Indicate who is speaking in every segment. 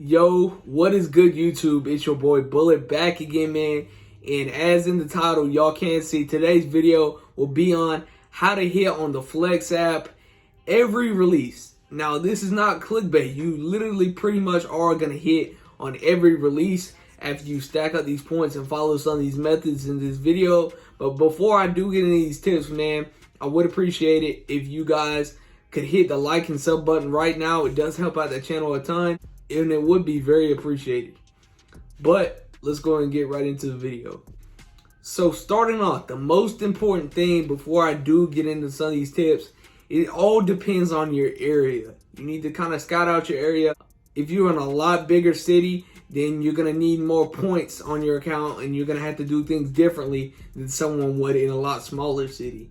Speaker 1: Yo, what is good, YouTube? It's your boy Bullet back again, man. And as in the title, y'all can see, today's video will be on how to hit on the Flex app every release. Now, this is not clickbait. You literally pretty much are going to hit on every release after you stack up these points and follow some of these methods in this video. But before I do get into these tips, man, I would appreciate it if you guys could hit the like and sub button right now. It does help out the channel a ton, and it would be very appreciated. But let's go and get right into the video. So starting off, the most important thing before I do get into some of these tips, it all depends on your area. You need to kind of scout out your area. If you're in a lot bigger city, then you're going to need more points on your account, and you're going to have to do things differently than someone would in a lot smaller city.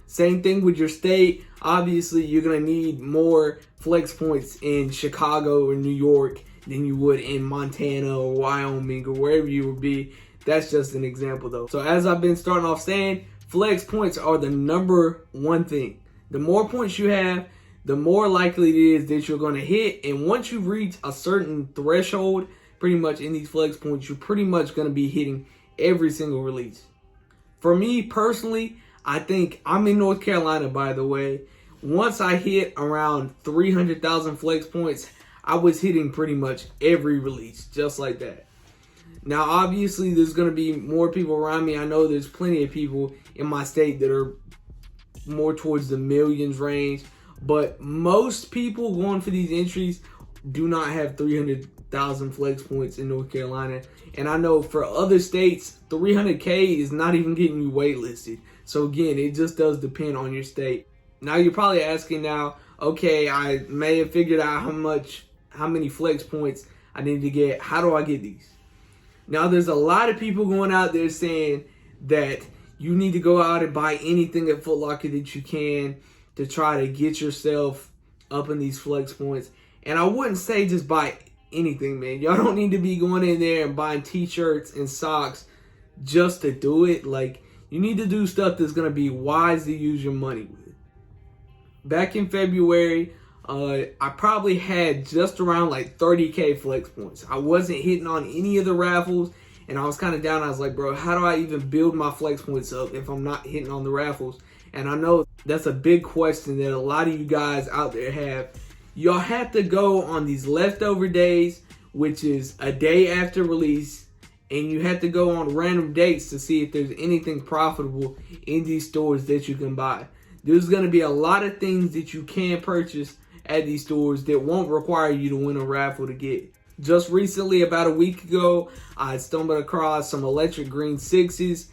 Speaker 1: Same thing with your state. Obviously, you're going to need more flex points in Chicago or New York than you would in Montana or Wyoming or wherever you would be. That's just an example, though. So as I've been starting off saying, flex points are the number one thing. The more points you have, the more likely it is that you're going to hit. And once you reach a certain threshold, pretty much in these flex points, you're pretty much going to be hitting every single release. For me personally, I think I'm in North Carolina, by the way. Once I hit around 300,000 flex points, I was hitting pretty much every release, just like that. Now, obviously, there's going to be more people around me. I know there's plenty of people in my state that are more towards the millions range, but most people going for these entries do not have 300,000 flex points in North Carolina. And I know for other states, 300K is not even getting you waitlisted. So again, it just does depend on your state. Now you're probably asking now, okay, I may have figured out how many flex points I need to get. How do I get these? Now there's a lot of people going out there saying that you need to go out and buy anything at Footlocker that you can to try to get yourself up in these flex points. And I wouldn't say just buy anything, man. Y'all don't need to be going in there and buying t-shirts and socks just to do it. Like, you need to do stuff that's going to be wise to use your money with. Back in February, I probably had just around like 30K flex points. I wasn't hitting on any of the raffles, and I was kind of down. I was like, bro, how do I even build my flex points up if I'm not hitting on the raffles? And I know that's a big question that a lot of you guys out there have. Y'all have to go on these leftover days, which is a day after release, and you have to go on random dates to see if there's anything profitable in these stores that you can buy. There's going to be a lot of things that you can purchase at these stores that won't require you to win a raffle to get. Just recently, about a week ago, I stumbled across some electric green sixes.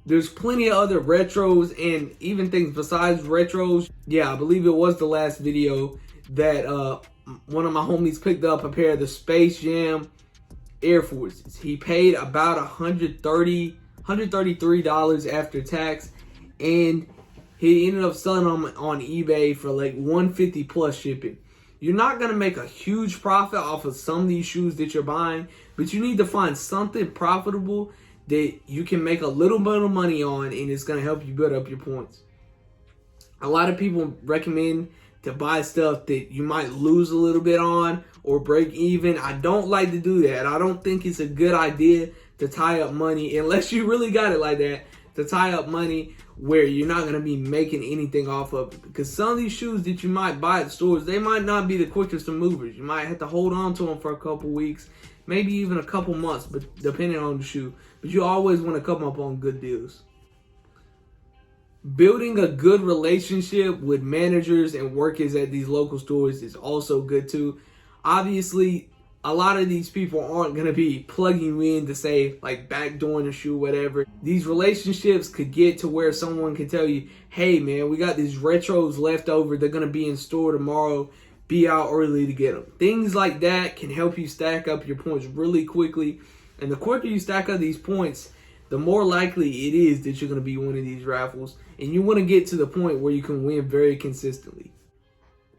Speaker 1: There's plenty of other retros and even things besides retros. Yeah, I believe it was the last video that one of my homies picked up a pair of the Space Jam Air Forces. He paid about $133 after tax, and he ended up selling them on eBay for like $150 plus shipping. You're not going to make a huge profit off of some of these shoes that you're buying, but you need to find something profitable that you can make a little bit of money on, and it's going to help you build up your points. A lot of people recommend to buy stuff that you might lose a little bit on or break even. I don't like to do that. I don't think it's a good idea to tie up money, unless you really got it like that, to tie up money where you're not going to be making anything off of it. Because some of these shoes that you might buy at stores, they might not be the quickest of movers. You might have to hold on to them for a couple weeks, maybe even a couple months, but depending on the shoe. But you always want to come up on good deals. Building a good relationship with managers and workers at these local stores is also good too. Obviously, a lot of these people aren't going to be plugging you in to say, like, backdooring the shoe, whatever. These relationships could get to where someone can tell you, hey, man, we got these retros left over. They're going to be in store tomorrow. Be out early to get them. Things like that can help you stack up your points really quickly. And the quicker you stack up these points, the more likely it is that you're going to be winning these raffles. And you want to get to the point where you can win very consistently.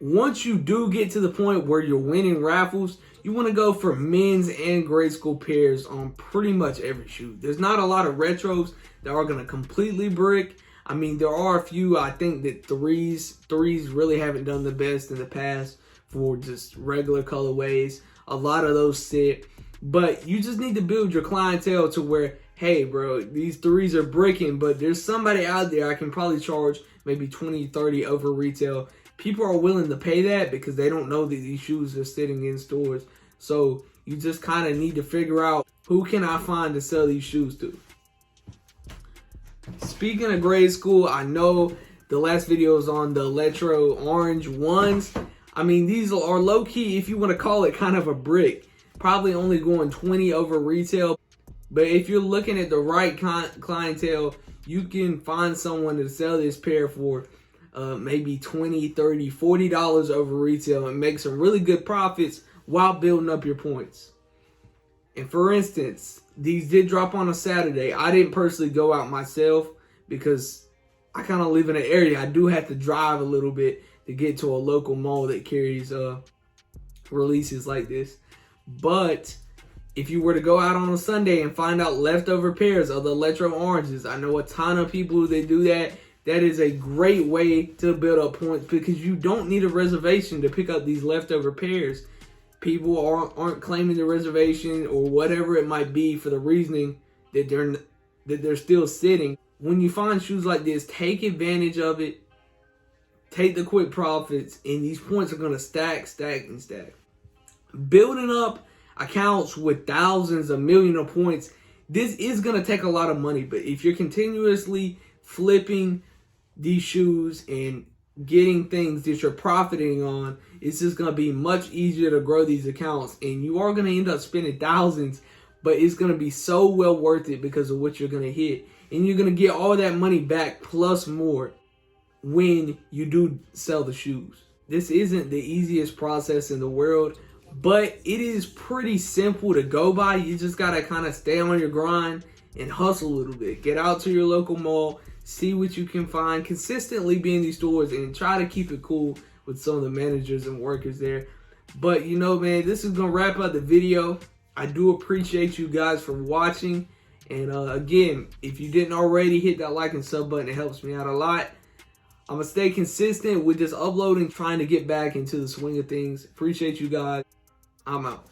Speaker 1: Once you do get to the point where you're winning raffles, you want to go for men's and grade school pairs on pretty much every shoe. There's not a lot of retros that are going to completely brick. I mean, there are a few. I think that threes really haven't done the best in the past for just regular colorways. a lot of those sit. But you just need to build your clientele to where, hey, bro, these threes are bricking, but there's somebody out there I can probably charge maybe 20, 30 over retail. People are willing to pay that because they don't know that these shoes are sitting in stores. So you just kind of need to figure out, who can I find to sell these shoes to? Speaking of grade school, I know the last video was on the electro orange ones. I mean, these are low-key, if you want to call it, kind of a brick. Probably only going 20 over retail. But if you're looking at the right clientele, you can find someone to sell this pair for maybe $20, $30, $40 over retail and make some really good profits while building up your points. And for instance, these did drop on a Saturday. I didn't personally go out myself because I kind of live in an area. I do have to drive a little bit to get to a local mall that carries releases like this. But if you were to go out on a Sunday and find out leftover pairs of the electro oranges, I know a ton of people who they do that. That is a great way to build up points because you don't need a reservation to pick up these leftover pairs. People aren't claiming the reservation or whatever it might be for the reasoning that they're still sitting. When you find shoes like this, take advantage of it. Take the quick profits, and these points are going to stack, stack, and stack. Building up accounts with thousands, a million of points, this is going to take a lot of money. But if you're continuously flipping these shoes and getting things that you're profiting on, it's just going to be much easier to grow these accounts. And you are going to end up spending thousands, but it's going to be so well worth it because of what you're going to hit. And you're going to get all that money back plus more when you do sell the shoes. This isn't the easiest process in the world, but it is pretty simple to go by. You just got to kind of stay on your grind and hustle a little bit. Get out to your local mall, see what you can find, consistently be in these stores, and try to keep it cool with some of the managers and workers there. But you know, man, this is going to wrap up the video. I do appreciate you guys for watching. And again, if you didn't already, hit that like and sub button. It helps me out a lot. I'm going to stay consistent with just uploading, trying to get back into the swing of things. Appreciate you guys. I'm out.